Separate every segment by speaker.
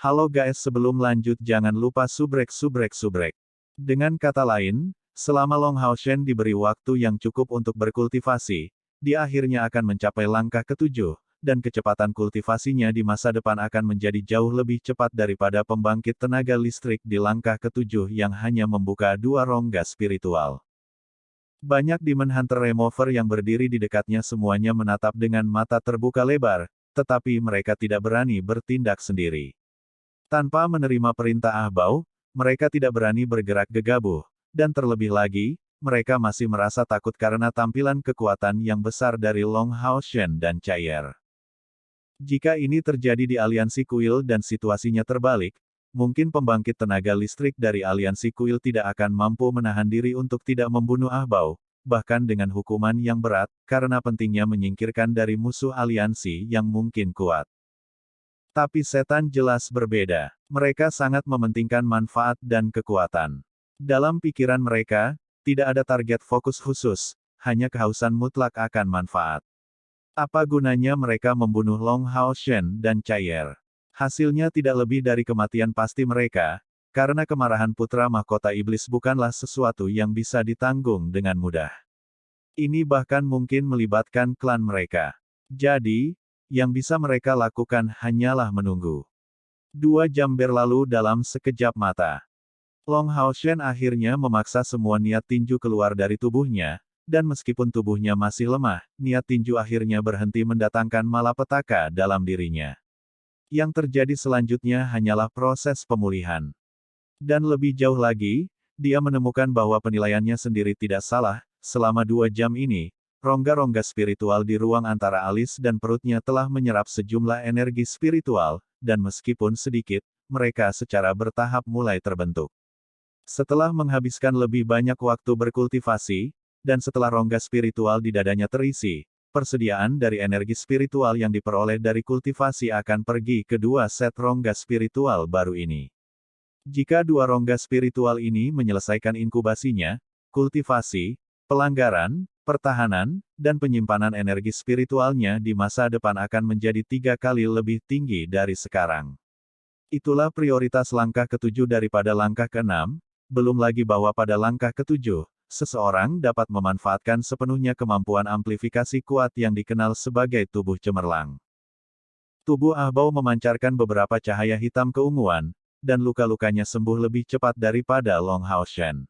Speaker 1: Halo guys, sebelum lanjut jangan lupa subrek. Dengan kata lain, selama Long Hao Shen diberi waktu yang cukup untuk berkultivasi, dia akhirnya akan mencapai langkah ketujuh, dan kecepatan kultivasinya di masa depan akan menjadi jauh lebih cepat daripada pembangkit tenaga listrik di langkah ketujuh yang hanya membuka 2 rongga spiritual. Banyak Demon Hunter Remover yang berdiri di dekatnya semuanya menatap dengan mata terbuka lebar, tetapi mereka tidak berani bertindak sendiri. Tanpa menerima perintah Ahbao, mereka tidak berani bergerak gegabah, dan terlebih lagi, mereka masih merasa takut karena tampilan kekuatan yang besar dari Long Hao Shen dan Chai'er. Jika ini terjadi di aliansi kuil dan situasinya terbalik, mungkin pembangkit tenaga listrik dari aliansi kuil tidak akan mampu menahan diri untuk tidak membunuh Ahbao, bahkan dengan hukuman yang berat, karena pentingnya menyingkirkan dari musuh aliansi yang mungkin kuat. Tapi setan jelas berbeda. Mereka sangat mementingkan manfaat dan kekuatan. Dalam pikiran mereka, tidak ada target fokus khusus, hanya kehausan mutlak akan manfaat. Apa gunanya mereka membunuh Long Hao Shen dan Chai'er? Hasilnya tidak lebih dari kematian pasti mereka, karena kemarahan putra mahkota iblis bukanlah sesuatu yang bisa ditanggung dengan mudah. Ini bahkan mungkin melibatkan klan mereka. Jadi, yang bisa mereka lakukan hanyalah menunggu. 2 jam berlalu dalam sekejap mata. Long Hao Shen akhirnya memaksa semua niat tinju keluar dari tubuhnya, dan meskipun tubuhnya masih lemah, niat tinju akhirnya berhenti mendatangkan malapetaka dalam dirinya. Yang terjadi selanjutnya hanyalah proses pemulihan. Dan lebih jauh lagi, dia menemukan bahwa penilaiannya sendiri tidak salah, selama 2 jam ini, rongga-rongga spiritual di ruang antara alis dan perutnya telah menyerap sejumlah energi spiritual, dan meskipun sedikit, mereka secara bertahap mulai terbentuk. Setelah menghabiskan lebih banyak waktu berkultivasi, dan setelah rongga spiritual di dadanya terisi, persediaan dari energi spiritual yang diperoleh dari kultivasi akan pergi ke 2 set rongga spiritual baru ini. Jika 2 rongga spiritual ini menyelesaikan inkubasinya, kultivasi, pelanggaran, pertahanan, dan penyimpanan energi spiritualnya di masa depan akan menjadi 3 kali lebih tinggi dari sekarang. Itulah prioritas langkah ketujuh daripada langkah keenam, belum lagi bahwa pada langkah ketujuh, seseorang dapat memanfaatkan sepenuhnya kemampuan amplifikasi kuat yang dikenal sebagai tubuh cemerlang. Tubuh Ahbao memancarkan beberapa cahaya hitam keunguan, dan luka-lukanya sembuh lebih cepat daripada Long Hao Shen.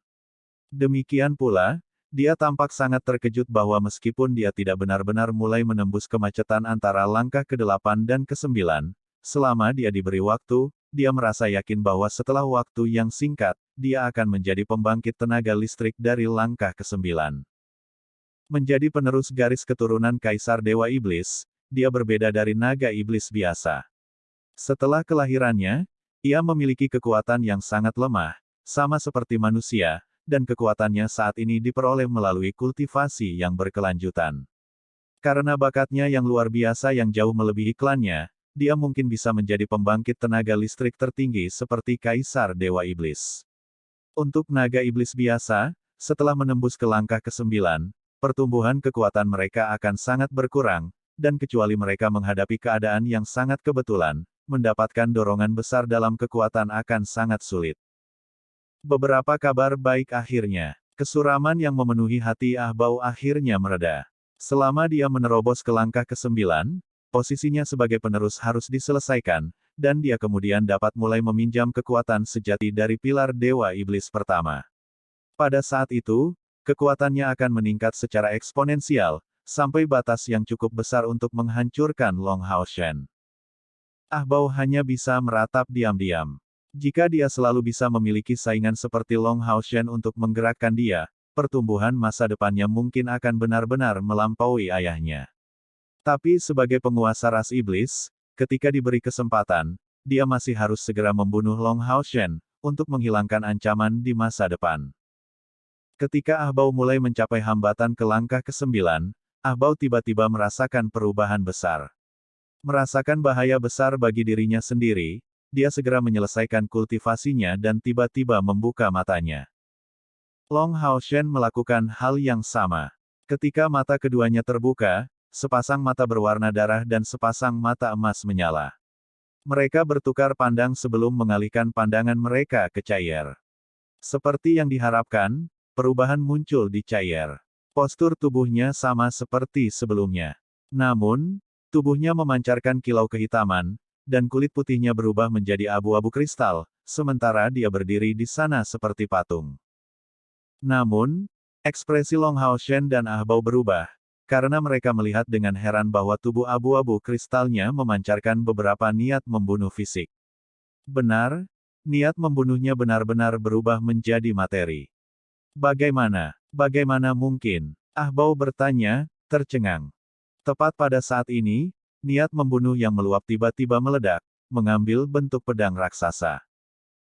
Speaker 1: Demikian pula, dia tampak sangat terkejut bahwa meskipun dia tidak benar-benar mulai menembus kemacetan antara langkah ke-8 dan ke-9, selama dia diberi waktu, dia merasa yakin bahwa setelah waktu yang singkat, dia akan menjadi pembangkit tenaga listrik dari langkah ke-9. Menjadi penerus garis keturunan Kaisar Dewa Iblis, dia berbeda dari naga iblis biasa. Setelah kelahirannya, ia memiliki kekuatan yang sangat lemah, sama seperti manusia, dan kekuatannya saat ini diperoleh melalui kultivasi yang berkelanjutan. Karena bakatnya yang luar biasa yang jauh melebihi klannya, dia mungkin bisa menjadi pembangkit tenaga listrik tertinggi seperti Kaisar Dewa Iblis. Untuk naga iblis biasa, setelah menembus ke langkah ke-9, pertumbuhan kekuatan mereka akan sangat berkurang, dan kecuali mereka menghadapi keadaan yang sangat kebetulan, mendapatkan dorongan besar dalam kekuatan akan sangat sulit. Beberapa kabar baik akhirnya. Kesuraman yang memenuhi hati Ahbao akhirnya mereda. Selama dia menerobos ke langkah ke-9, posisinya sebagai penerus harus diselesaikan, dan dia kemudian dapat mulai meminjam kekuatan sejati dari pilar Dewa Iblis pertama. Pada saat itu, kekuatannya akan meningkat secara eksponensial, sampai batas yang cukup besar untuk menghancurkan Long Hao Shen. Ahbao hanya bisa meratap diam-diam. Jika dia selalu bisa memiliki saingan seperti Long Hao Shen untuk menggerakkan dia, pertumbuhan masa depannya mungkin akan benar-benar melampaui ayahnya. Tapi sebagai penguasa ras iblis, ketika diberi kesempatan, dia masih harus segera membunuh Long Hao Shen, untuk menghilangkan ancaman di masa depan. Ketika Ahbao mulai mencapai hambatan ke langkah ke-9, Ahbao tiba-tiba merasakan perubahan besar. Merasakan bahaya besar bagi dirinya sendiri, dia segera menyelesaikan kultivasinya dan tiba-tiba membuka matanya. Long Hao Shen melakukan hal yang sama. Ketika mata keduanya terbuka, sepasang mata berwarna darah dan sepasang mata emas menyala. Mereka bertukar pandang sebelum mengalihkan pandangan mereka ke Chair. Seperti yang diharapkan, perubahan muncul di Chair. Postur tubuhnya sama seperti sebelumnya. Namun, tubuhnya memancarkan kilau kehitaman, dan kulit putihnya berubah menjadi abu-abu kristal, sementara dia berdiri di sana seperti patung. Namun, ekspresi Long Hao Shen dan Ah Bao berubah, karena mereka melihat dengan heran bahwa tubuh abu-abu kristalnya memancarkan beberapa niat membunuh fisik. Benar, niat membunuhnya benar-benar berubah menjadi materi. Bagaimana mungkin? Ah Bao bertanya, tercengang. Tepat pada saat ini, niat membunuh yang meluap tiba-tiba meledak, mengambil bentuk pedang raksasa.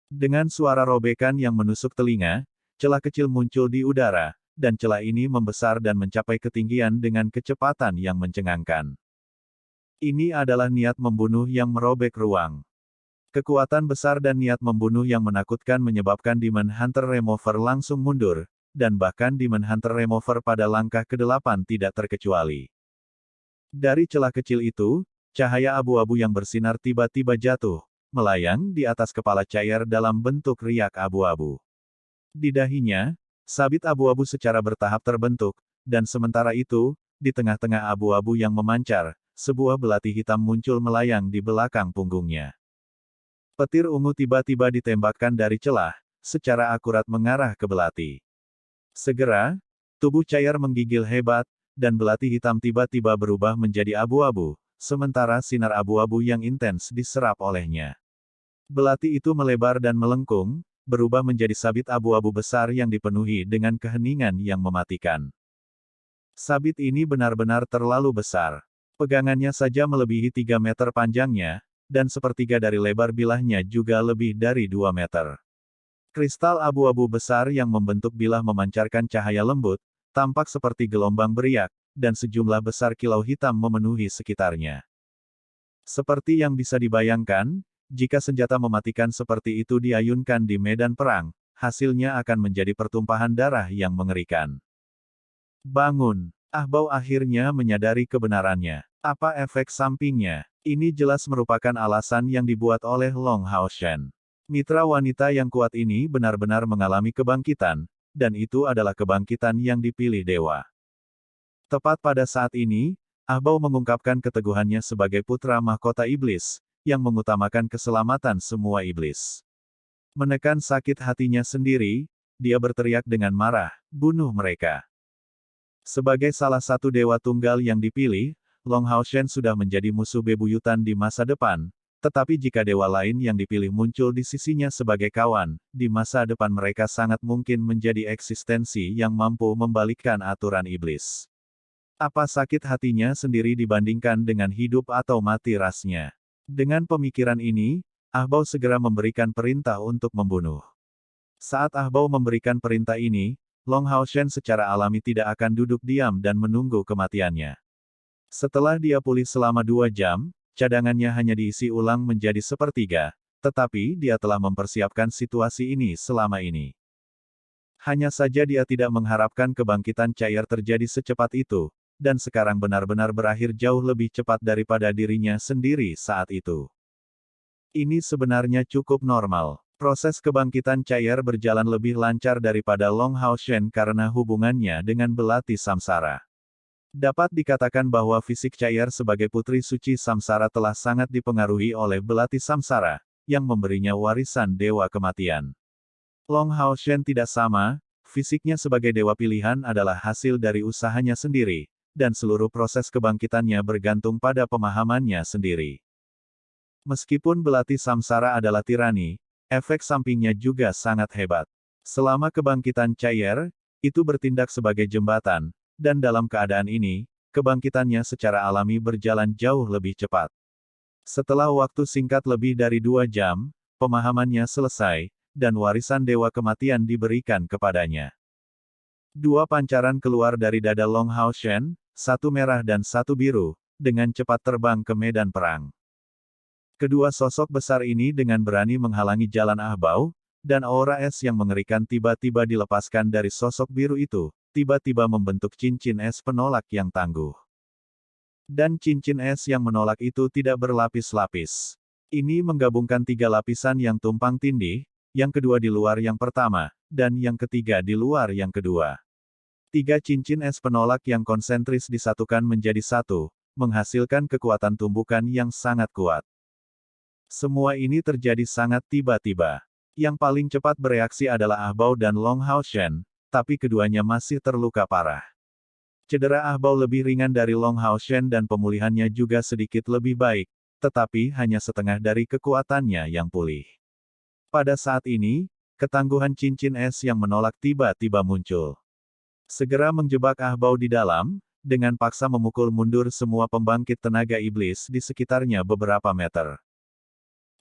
Speaker 1: Dengan suara robekan yang menusuk telinga, celah kecil muncul di udara, dan celah ini membesar dan mencapai ketinggian dengan kecepatan yang mencengangkan. Ini adalah niat membunuh yang merobek ruang. Kekuatan besar dan niat membunuh yang menakutkan menyebabkan Demon Hunter Remover langsung mundur, dan bahkan Demon Hunter Remover pada langkah ke-8 tidak terkecuali. Dari celah kecil itu, cahaya abu-abu yang bersinar tiba-tiba jatuh, melayang di atas kepala Chair dalam bentuk riak abu-abu. Di dahinya, sabit abu-abu secara bertahap terbentuk, dan sementara itu, di tengah-tengah abu-abu yang memancar, sebuah belati hitam muncul melayang di belakang punggungnya. Petir ungu tiba-tiba ditembakkan dari celah, secara akurat mengarah ke belati. Segera, tubuh Chair menggigil hebat, dan belati hitam tiba-tiba berubah menjadi abu-abu, sementara sinar abu-abu yang intens diserap olehnya. Belati itu melebar dan melengkung, berubah menjadi sabit abu-abu besar yang dipenuhi dengan keheningan yang mematikan. Sabit ini benar-benar terlalu besar. Pegangannya saja melebihi 3 meter panjangnya, dan sepertiga dari lebar bilahnya juga lebih dari 2 meter. Kristal abu-abu besar yang membentuk bilah memancarkan cahaya lembut, tampak seperti gelombang beriak, dan sejumlah besar kilau hitam memenuhi sekitarnya. Seperti yang bisa dibayangkan, jika senjata mematikan seperti itu diayunkan di medan perang, hasilnya akan menjadi pertumpahan darah yang mengerikan. Bangun! Ah Bao akhirnya menyadari kebenarannya. Apa efek sampingnya? Ini jelas merupakan alasan yang dibuat oleh Long Hao Shen. Mitra wanita yang kuat ini benar-benar mengalami kebangkitan, dan itu adalah kebangkitan yang dipilih dewa. Tepat pada saat ini, Ah Bao mengungkapkan keteguhannya sebagai putra mahkota iblis, yang mengutamakan keselamatan semua iblis. Menekan sakit hatinya sendiri, dia berteriak dengan marah, "Bunuh mereka!" Sebagai salah satu dewa tunggal yang dipilih, Long Hao Shen sudah menjadi musuh bebuyutan di masa depan, tetapi jika dewa lain yang dipilih muncul di sisinya sebagai kawan, di masa depan mereka sangat mungkin menjadi eksistensi yang mampu membalikkan aturan iblis. Apa sakit hatinya sendiri dibandingkan dengan hidup atau mati rasnya? Dengan pemikiran ini, Ah Bao segera memberikan perintah untuk membunuh. Saat Ah Bao memberikan perintah ini, Long Hao Shen secara alami tidak akan duduk diam dan menunggu kematiannya. Setelah dia pulih selama 2 jam, cadangannya hanya diisi ulang menjadi sepertiga, tetapi dia telah mempersiapkan situasi ini selama ini. Hanya saja dia tidak mengharapkan kebangkitan Chair terjadi secepat itu, dan sekarang benar-benar berakhir jauh lebih cepat daripada dirinya sendiri saat itu. Ini sebenarnya cukup normal. Proses kebangkitan Chair berjalan lebih lancar daripada Long Hao Shen karena hubungannya dengan belati samsara. Dapat dikatakan bahwa fisik Chair sebagai putri suci samsara telah sangat dipengaruhi oleh belati samsara, yang memberinya warisan dewa kematian. Long Hao Shen tidak sama, fisiknya sebagai dewa pilihan adalah hasil dari usahanya sendiri, dan seluruh proses kebangkitannya bergantung pada pemahamannya sendiri. Meskipun belati samsara adalah tirani, efek sampingnya juga sangat hebat. Selama kebangkitan Chair, itu bertindak sebagai jembatan, dan dalam keadaan ini, kebangkitannya secara alami berjalan jauh lebih cepat. Setelah waktu singkat lebih dari 2 jam, pemahamannya selesai, dan warisan dewa kematian diberikan kepadanya. 2 pancaran keluar dari dada Long Hao Shen, 1 merah dan 1 biru, dengan cepat terbang ke medan perang. Kedua sosok besar ini dengan berani menghalangi jalan Ah Bao, dan aura es yang mengerikan tiba-tiba dilepaskan dari sosok biru itu, tiba-tiba membentuk cincin es penolak yang tangguh. Dan cincin es yang menolak itu tidak berlapis-lapis. Ini menggabungkan tiga lapisan yang tumpang tindih, yang kedua di luar yang pertama, dan yang ketiga di luar yang kedua. Tiga cincin es penolak yang konsentris disatukan menjadi satu, menghasilkan kekuatan tumbukan yang sangat kuat. Semua ini terjadi sangat tiba-tiba. Yang paling cepat bereaksi adalah Ah Bao dan Long Hao Shen, tapi keduanya masih terluka parah. Cedera Ah Bao lebih ringan dari Long Hao Shen dan pemulihannya juga sedikit lebih baik, tetapi hanya setengah dari kekuatannya yang pulih. Pada saat ini, ketangguhan cincin es yang menolak tiba-tiba muncul. Segera menjebak Ah Bao di dalam, dengan paksa memukul mundur semua pembangkit tenaga iblis di sekitarnya beberapa meter.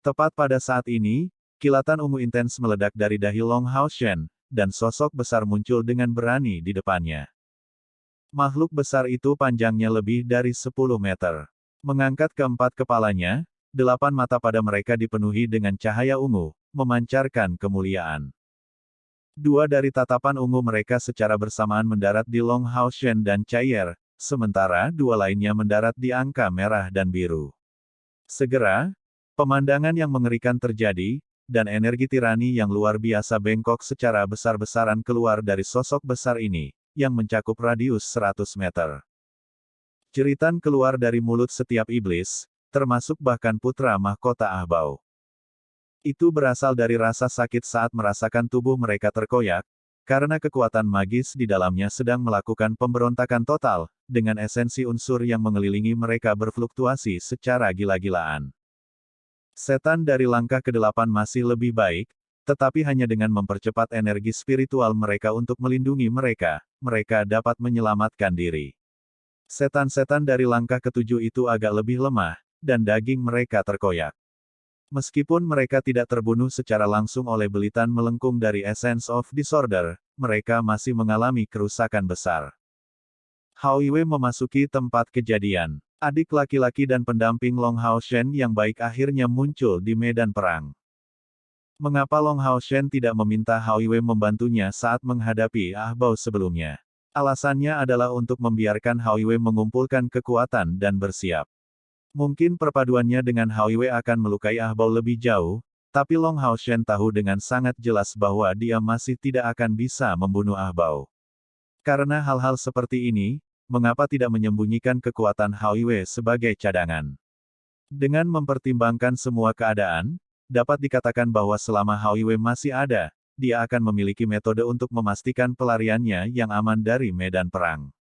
Speaker 1: Tepat pada saat ini, kilatan ungu intens meledak dari dahi Long Hao Shen, dan sosok besar muncul dengan berani di depannya. Makhluk besar itu panjangnya lebih dari 10 meter. Mengangkat keempat kepalanya, 8 mata pada mereka dipenuhi dengan cahaya ungu, memancarkan kemuliaan. Dua dari tatapan ungu mereka secara bersamaan mendarat di Long Hao Shen dan Chai'er, sementara dua lainnya mendarat di angka merah dan biru. Segera, pemandangan yang mengerikan terjadi, dan energi tirani yang luar biasa bengkok secara besar-besaran keluar dari sosok besar ini, yang mencakup radius 100 meter. Jeritan keluar dari mulut setiap iblis, termasuk bahkan putra mahkota Ah Bao. Itu berasal dari rasa sakit saat merasakan tubuh mereka terkoyak, karena kekuatan magis di dalamnya sedang melakukan pemberontakan total, dengan esensi unsur yang mengelilingi mereka berfluktuasi secara gila-gilaan. Setan dari langkah ke-8 masih lebih baik, tetapi hanya dengan mempercepat energi spiritual mereka untuk melindungi mereka, mereka dapat menyelamatkan diri. Setan-setan dari langkah ke-7 itu agak lebih lemah, dan daging mereka terkoyak. Meskipun mereka tidak terbunuh secara langsung oleh belitan melengkung dari Essence of Disorder, mereka masih mengalami kerusakan besar. Hao Yue memasuki tempat kejadian. Adik laki-laki dan pendamping Long Hao Shen yang baik akhirnya muncul di medan perang. Mengapa Long Hao Shen tidak meminta Hao Yue membantunya saat menghadapi Ah Bao sebelumnya? Alasannya adalah untuk membiarkan Hao Yue mengumpulkan kekuatan dan bersiap. Mungkin perpaduannya dengan Hao Yue akan melukai Ah Bao lebih jauh, tapi Long Hao Shen tahu dengan sangat jelas bahwa dia masih tidak akan bisa membunuh Ah Bao. Karena hal-hal seperti ini, mengapa tidak menyembunyikan kekuatan Hao Yue sebagai cadangan? Dengan mempertimbangkan semua keadaan, dapat dikatakan bahwa selama Hao Yue masih ada, dia akan memiliki metode untuk memastikan pelariannya yang aman dari medan perang.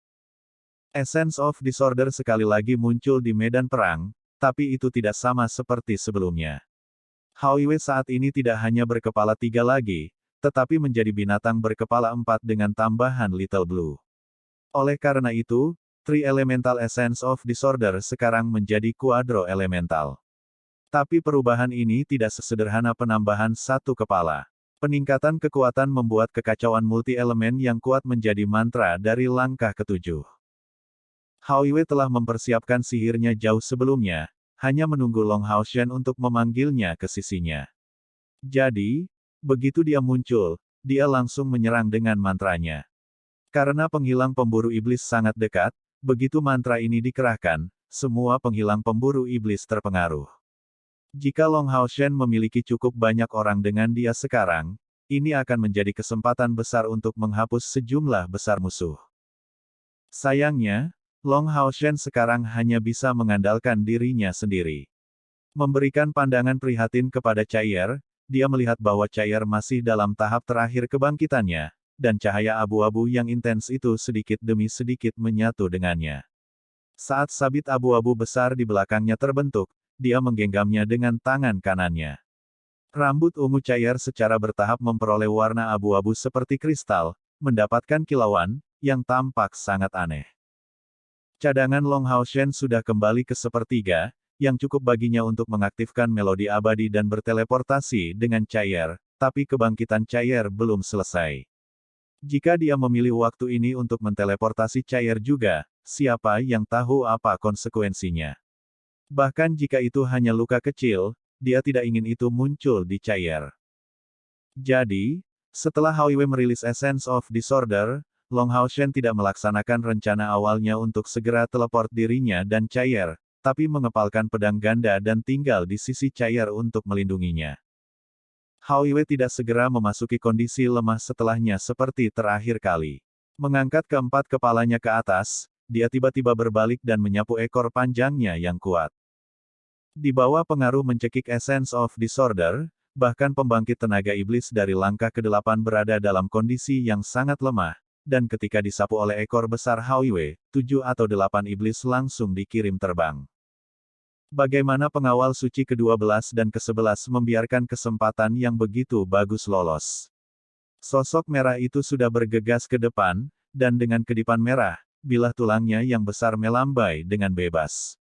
Speaker 1: Essence of Disorder sekali lagi muncul di medan perang, tapi itu tidak sama seperti sebelumnya. Hao Yue saat ini tidak hanya berkepala 3 lagi, tetapi menjadi binatang berkepala 4 dengan tambahan Little Blue. Oleh karena itu, Tri Elemental Essence of Disorder sekarang menjadi Quadro Elemental. Tapi perubahan ini tidak sesederhana penambahan satu kepala. Peningkatan kekuatan membuat kekacauan multi-elemen yang kuat menjadi mantra dari langkah ke-7. Hao Yue telah mempersiapkan sihirnya jauh sebelumnya, hanya menunggu Long Hao Shen untuk memanggilnya ke sisinya. Jadi, begitu dia muncul, dia langsung menyerang dengan mantranya. Karena penghilang pemburu iblis sangat dekat, begitu mantra ini dikerahkan, semua penghilang pemburu iblis terpengaruh. Jika Long Hao Shen memiliki cukup banyak orang dengan dia sekarang, ini akan menjadi kesempatan besar untuk menghapus sejumlah besar musuh. Sayangnya, Long Hao Shen sekarang hanya bisa mengandalkan dirinya sendiri. Memberikan pandangan prihatin kepada Chai'er, dia melihat bahwa Chai'er masih dalam tahap terakhir kebangkitannya, dan cahaya abu-abu yang intens itu sedikit demi sedikit menyatu dengannya. Saat sabit abu-abu besar di belakangnya terbentuk, dia menggenggamnya dengan tangan kanannya. Rambut ungu Chai'er secara bertahap memperoleh warna abu-abu seperti kristal, mendapatkan kilauan, yang tampak sangat aneh. Cadangan Long Hao Shen sudah kembali ke sepertiga, yang cukup baginya untuk mengaktifkan melodi abadi dan berteleportasi dengan Chai'er, tapi kebangkitan Chai'er belum selesai. Jika dia memilih waktu ini untuk menteleportasi Chai'er juga, siapa yang tahu apa konsekuensinya? Bahkan jika itu hanya luka kecil, dia tidak ingin itu muncul di Chai'er. Jadi, setelah Hao Yue merilis Essence of Disorder, Long Hao Shen tidak melaksanakan rencana awalnya untuk segera teleport dirinya dan Chai'er, tetapi mengepalkan pedang ganda dan tinggal di sisi cair untuk melindunginya. Hao Yue tidak segera memasuki kondisi lemah setelahnya seperti terakhir kali. Mengangkat keempat kepalanya ke atas, dia tiba-tiba berbalik dan menyapu ekor panjangnya yang kuat. Di bawah pengaruh mencekik Essence of Disorder, bahkan pembangkit tenaga iblis dari langkah ke-8 berada dalam kondisi yang sangat lemah, dan ketika disapu oleh ekor besar Hao Yue, 7 atau 8 iblis langsung dikirim terbang. Bagaimana pengawal suci ke-12 dan ke-11 membiarkan kesempatan yang begitu bagus lolos? Sosok merah itu sudah bergegas ke depan, dan dengan kedipan merah, bilah tulangnya yang besar melambai dengan bebas.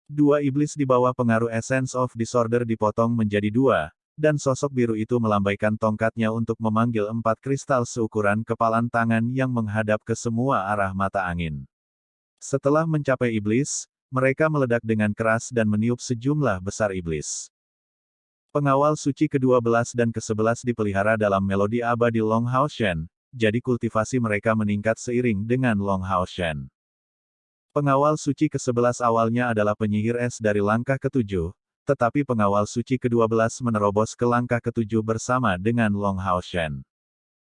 Speaker 1: Dua iblis di bawah pengaruh Essence of Disorder dipotong menjadi dua, dan sosok biru itu melambaikan tongkatnya untuk memanggil 4 kristal seukuran kepalan tangan yang menghadap ke semua arah mata angin. Setelah mencapai iblis, mereka meledak dengan keras dan meniup sejumlah besar iblis. Pengawal suci ke-12 dan ke-11 dipelihara dalam melodi abadi Long Hao Shen, jadi kultivasi mereka meningkat seiring dengan Long Hao Shen. Pengawal suci ke-11 awalnya adalah penyihir es dari langkah ke-7, tetapi pengawal suci ke-12 menerobos ke langkah ke-7 bersama dengan Long Hao Shen.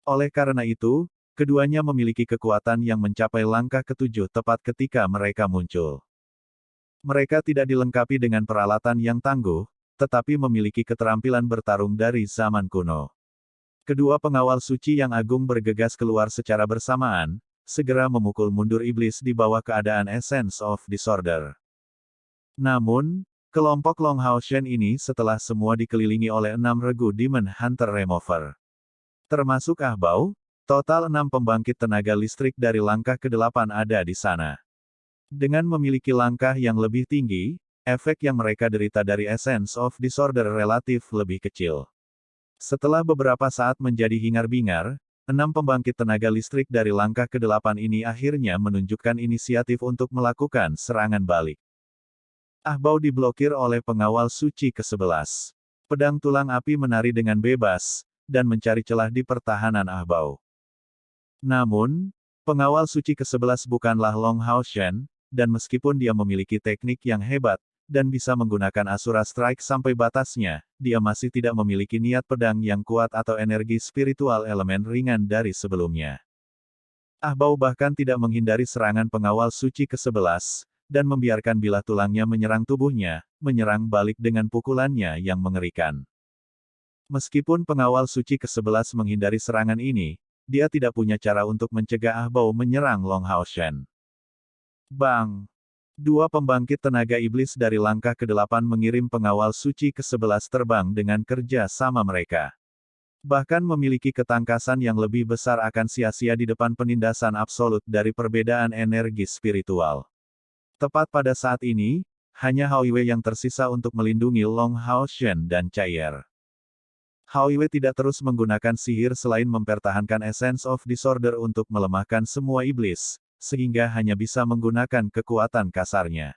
Speaker 1: Oleh karena itu, keduanya memiliki kekuatan yang mencapai langkah ke-7 tepat ketika mereka muncul. Mereka tidak dilengkapi dengan peralatan yang tangguh, tetapi memiliki keterampilan bertarung dari zaman kuno. Kedua pengawal suci yang agung bergegas keluar secara bersamaan, segera memukul mundur iblis di bawah keadaan Essence of Disorder. Namun, kelompok Long Hao Shen ini setelah semua dikelilingi oleh 6 regu Demon Hunter Remover. Termasuk Ahbao, total 6 pembangkit tenaga listrik dari langkah ke-8 ada di sana. Dengan memiliki langkah yang lebih tinggi, efek yang mereka derita dari Essence of Disorder relatif lebih kecil. Setelah beberapa saat menjadi hingar-bingar, 6 pembangkit tenaga listrik dari langkah ke-8 ini akhirnya menunjukkan inisiatif untuk melakukan serangan balik. Ahbao diblokir oleh pengawal suci ke-11. Pedang tulang api menari dengan bebas, dan mencari celah di pertahanan Ahbao. Namun, pengawal suci ke-11 bukanlah Long Hao Shen, dan meskipun dia memiliki teknik yang hebat, dan bisa menggunakan Asura Strike sampai batasnya, dia masih tidak memiliki niat pedang yang kuat atau energi spiritual elemen ringan dari sebelumnya. Ahbao bahkan tidak menghindari serangan pengawal suci ke-11, dan membiarkan bilah tulangnya menyerang tubuhnya, menyerang balik dengan pukulannya yang mengerikan. Meskipun pengawal suci ke-11 menghindari serangan ini, dia tidak punya cara untuk mencegah Ahbao menyerang Long Hao Shen. Bang! Dua pembangkit tenaga iblis dari langkah ke-8 mengirim pengawal suci ke-11 terbang dengan kerja sama mereka. Bahkan memiliki ketangkasan yang lebih besar akan sia-sia di depan penindasan absolut dari perbedaan energi spiritual. Tepat pada saat ini, hanya Hao Yue yang tersisa untuk melindungi Long Hao Shen dan Cair. Hao Yue tidak terus menggunakan sihir selain mempertahankan Essence of Disorder untuk melemahkan semua iblis, sehingga hanya bisa menggunakan kekuatan kasarnya.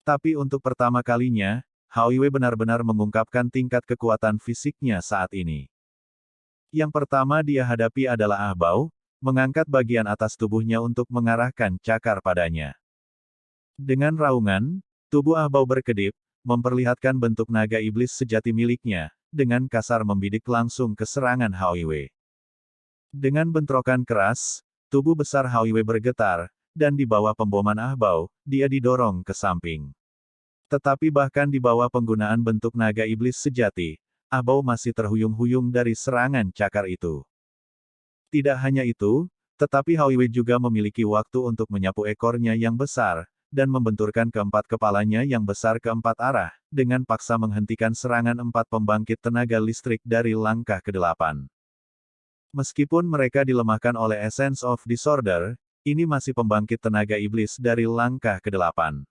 Speaker 1: Tapi untuk pertama kalinya, Hao Yue benar-benar mengungkapkan tingkat kekuatan fisiknya saat ini. Yang pertama dia hadapi adalah Ahbao, mengangkat bagian atas tubuhnya untuk mengarahkan cakar padanya. Dengan raungan, tubuh Ahbao berkedip, memperlihatkan bentuk naga iblis sejati miliknya, dengan kasar membidik langsung ke serangan Hao Yue. Dengan bentrokan keras, tubuh besar Hao Yue bergetar, dan di bawah pemboman Ahbao, dia didorong ke samping. Tetapi bahkan di bawah penggunaan bentuk naga iblis sejati, Ahbao masih terhuyung-huyung dari serangan cakar itu. Tidak hanya itu, tetapi Hao Yue juga memiliki waktu untuk menyapu ekornya yang besar, dan membenturkan keempat kepalanya yang besar ke 4 arah, dengan paksa menghentikan serangan 4 pembangkit tenaga listrik dari langkah ke-8. Meskipun mereka dilemahkan oleh Essence of Disorder, ini masih pembangkit tenaga iblis dari langkah ke-8.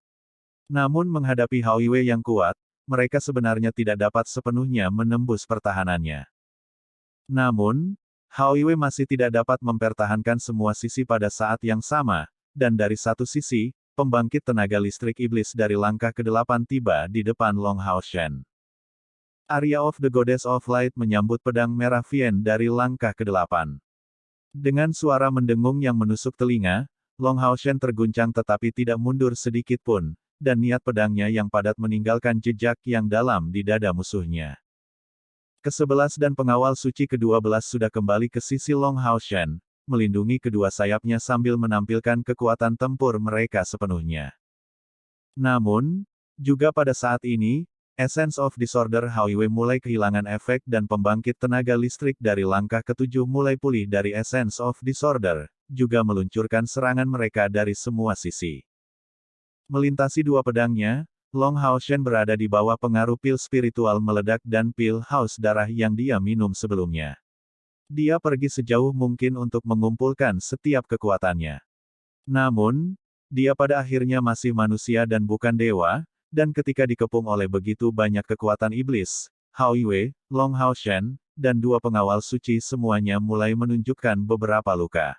Speaker 1: Namun menghadapi Hao Yue yang kuat, mereka sebenarnya tidak dapat sepenuhnya menembus pertahanannya. Namun, Hao Yue masih tidak dapat mempertahankan semua sisi pada saat yang sama, dan dari satu sisi, pembangkit tenaga listrik iblis dari langkah ke-8 tiba di depan Long Hao Shen. Arya of the Goddess of Light menyambut pedang merah Vien dari langkah ke-8. Dengan suara mendengung yang menusuk telinga, Long Hao Shen terguncang tetapi tidak mundur sedikit pun, dan niat pedangnya yang padat meninggalkan jejak yang dalam di dada musuhnya. Ke-11 dan pengawal suci ke-12 sudah kembali ke sisi Long Hao Shen, melindungi kedua sayapnya sambil menampilkan kekuatan tempur mereka sepenuhnya. Namun, juga pada saat ini, Essence of Disorder Highway mulai kehilangan efek dan pembangkit tenaga listrik dari langkah ke-7 mulai pulih dari Essence of Disorder, juga meluncurkan serangan mereka dari semua sisi. Melintasi dua pedangnya, Long Hao Shen berada di bawah pengaruh pil spiritual meledak dan pil haus darah yang dia minum sebelumnya. Dia pergi sejauh mungkin untuk mengumpulkan setiap kekuatannya. Namun, dia pada akhirnya masih manusia dan bukan dewa, dan ketika dikepung oleh begitu banyak kekuatan iblis, Hao Yue, Long Hao Shen, dan dua pengawal suci semuanya mulai menunjukkan beberapa luka.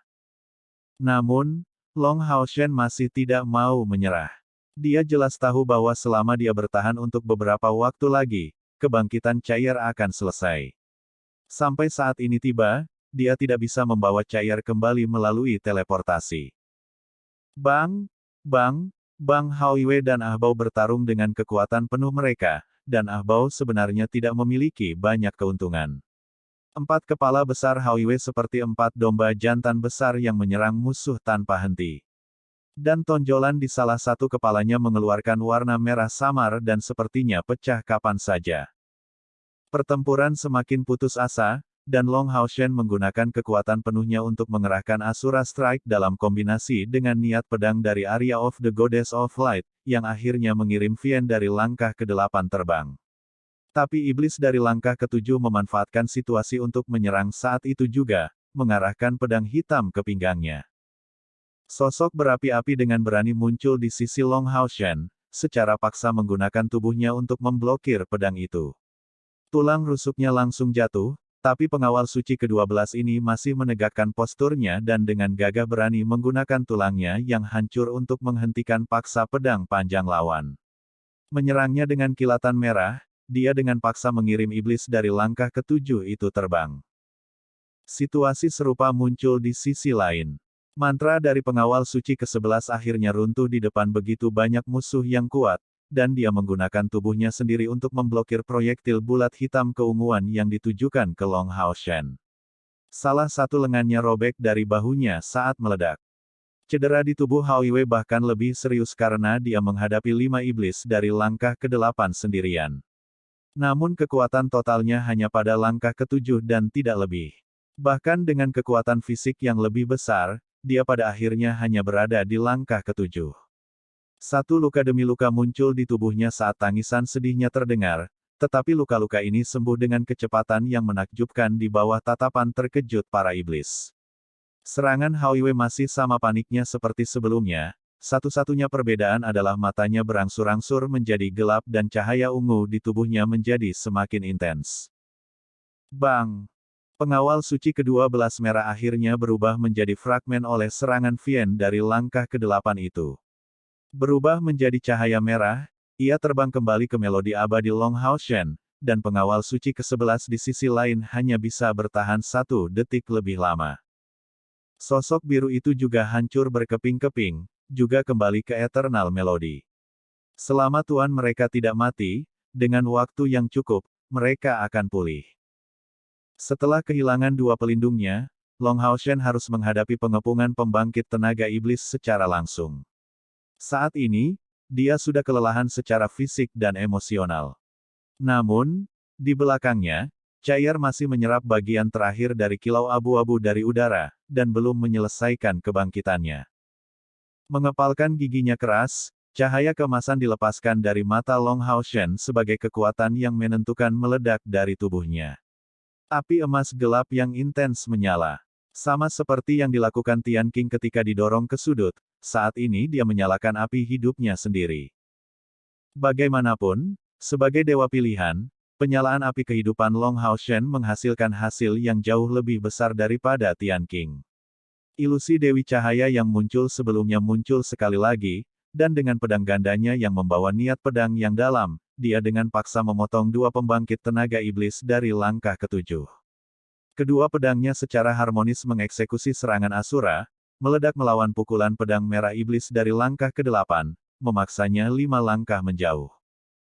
Speaker 1: Namun, Long Hao Shen masih tidak mau menyerah. Dia jelas tahu bahwa selama dia bertahan untuk beberapa waktu lagi, kebangkitan cair akan selesai. Sampai saat ini tiba, dia tidak bisa membawa cair kembali melalui teleportasi. Bang, Bang Hao Yue dan Ah Bao bertarung dengan kekuatan penuh mereka, dan Ah Bao sebenarnya tidak memiliki banyak keuntungan. Empat kepala besar Hao Yue seperti empat domba jantan besar yang menyerang musuh tanpa henti. Dan tonjolan di salah satu kepalanya mengeluarkan warna merah samar dan sepertinya pecah kapan saja. Pertempuran semakin putus asa, dan Long Hao Shen menggunakan kekuatan penuhnya untuk mengerahkan Asura Strike dalam kombinasi dengan niat pedang dari Area of the Goddess of Light, yang akhirnya mengirim Vian dari langkah ke-8 terbang. Tapi iblis dari langkah ke-7 memanfaatkan situasi untuk menyerang saat itu juga, mengarahkan pedang hitam ke pinggangnya. Sosok berapi-api dengan berani muncul di sisi Long Hao Shen, secara paksa menggunakan tubuhnya untuk memblokir pedang itu. Tulang rusuknya langsung jatuh, tapi pengawal suci ke-12 ini masih menegakkan posturnya dan dengan gagah berani menggunakan tulangnya yang hancur untuk menghentikan paksa pedang panjang lawan. Menyerangnya dengan kilatan merah, dia dengan paksa mengirim iblis dari langkah ke-7 itu terbang. Situasi serupa muncul di sisi lain. Mantra dari pengawal suci ke-11 akhirnya runtuh di depan begitu banyak musuh yang kuat, dan dia menggunakan tubuhnya sendiri untuk memblokir proyektil bulat hitam keunguan yang ditujukan ke Long Hao Shen. Salah satu lengannya robek dari bahunya saat meledak. Cedera di tubuh Hao Yue bahkan lebih serius karena dia menghadapi 5 iblis dari langkah ke-8 sendirian. Namun kekuatan totalnya hanya pada langkah ke-7 dan tidak lebih. Bahkan dengan kekuatan fisik yang lebih besar, dia pada akhirnya hanya berada di langkah ke-7. Satu luka demi luka muncul di tubuhnya saat tangisan sedihnya terdengar, tetapi luka-luka ini sembuh dengan kecepatan yang menakjubkan di bawah tatapan terkejut para iblis. Serangan Hao Yue masih sama paniknya seperti sebelumnya, satu-satunya perbedaan adalah matanya berangsur-angsur menjadi gelap dan cahaya ungu di tubuhnya menjadi semakin intens. Bang! Pengawal suci ke-12 merah akhirnya berubah menjadi fragmen oleh serangan Vian dari langkah ke-8 itu. Berubah menjadi cahaya merah, ia terbang kembali ke melodi abadi Long Hao Shen, dan pengawal suci ke-11 di sisi lain hanya bisa bertahan 1 detik lebih lama. Sosok biru itu juga hancur berkeping-keping, juga kembali ke Eternal Melody. Selama tuan mereka tidak mati, dengan waktu yang cukup, mereka akan pulih. Setelah kehilangan dua pelindungnya, Long Hao Shen harus menghadapi pengepungan pembangkit tenaga iblis secara langsung. Saat ini, dia sudah kelelahan secara fisik dan emosional. Namun, di belakangnya, cair masih menyerap bagian terakhir dari kilau abu-abu dari udara, dan belum menyelesaikan kebangkitannya. Mengepalkan giginya keras, cahaya keemasan dilepaskan dari mata Long Hao Shen sebagai kekuatan yang menentukan meledak dari tubuhnya. Api emas gelap yang intens menyala. Sama seperti yang dilakukan Tian Qing ketika didorong ke sudut, saat ini dia menyalakan api hidupnya sendiri. Bagaimanapun, sebagai dewa pilihan, penyalaan api kehidupan Long Hao Shen menghasilkan hasil yang jauh lebih besar daripada Tian Qing. Ilusi Dewi Cahaya yang muncul sebelumnya muncul sekali lagi, dan dengan pedang gandanya yang membawa niat pedang yang dalam, dia dengan paksa memotong dua pembangkit tenaga iblis dari langkah ke-7. Kedua pedangnya secara harmonis mengeksekusi serangan Asura, meledak melawan pukulan pedang merah iblis dari langkah ke-8, memaksanya 5 langkah menjauh.